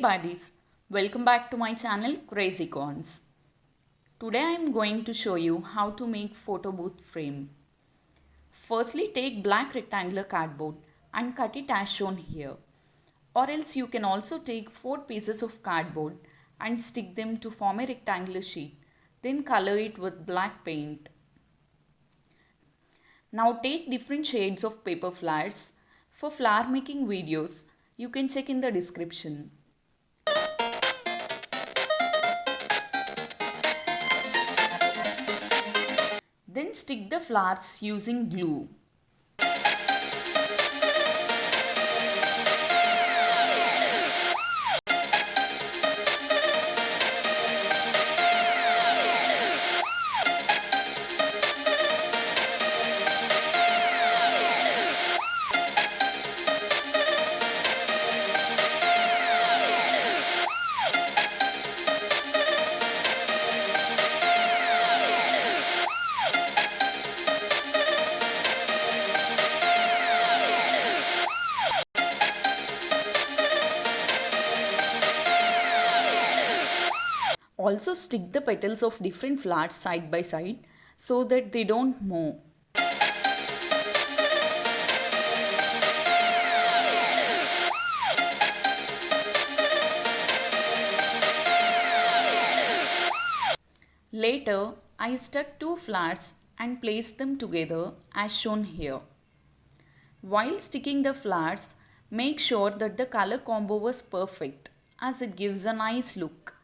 buddies, welcome back to my channel Crazicons. Today I am going to show you how to make Photobooth frame. Firstly, take black rectangular cardboard and cut it as shown here. Or else you can also take 4 pieces of cardboard and stick them to form a rectangular sheet. Then color it with black paint. Now take different shades of paper flowers. For flower making videos, you can check in the description. Then stick the flowers using glue. Also stick the petals of different flowers side by side so that they don't move. Later, I stuck 2 flowers and placed them together as shown here. While sticking the flowers, make sure that the color combo was perfect as it gives a nice look.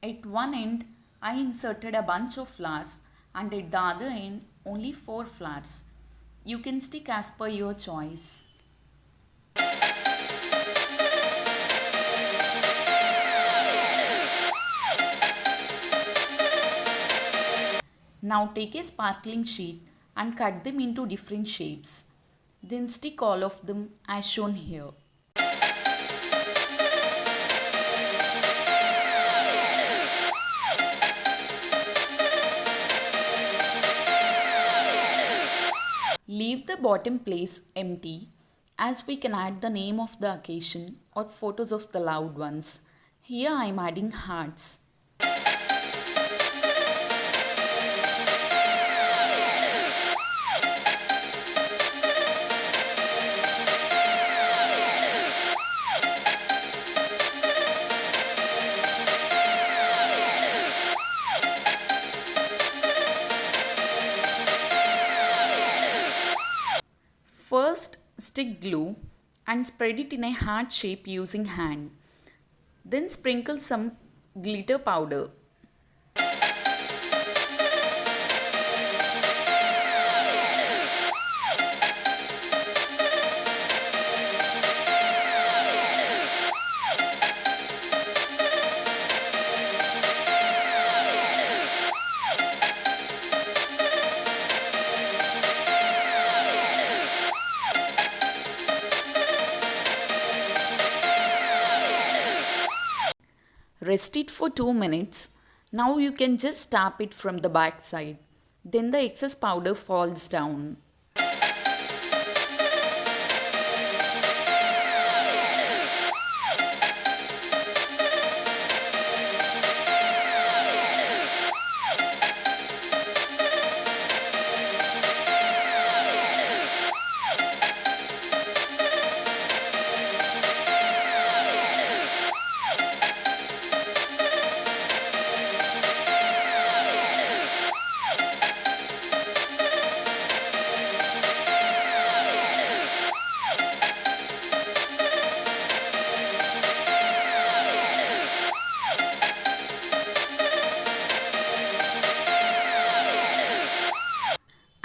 At one end, I inserted a bunch of flowers and at the other end, only 4 flowers. You can stick as per your choice. Now take a sparkling sheet and cut them into different shapes. Then stick all of them as shown here. Leave the bottom place empty as we can add the name of the occasion or photos of the loved ones. Here I am adding hearts. First, stick glue and spread it in a heart shape using hand. Then sprinkle some glitter powder. Rest it for 2 minutes. Now you can just tap it from the back side. Then the excess powder falls down.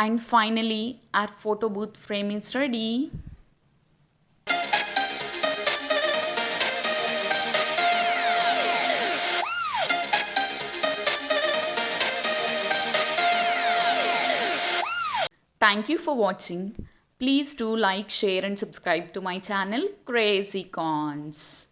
And finally, our photo booth frame is ready. Thank you for watching. Please do like, share and subscribe to my channel Crazicons.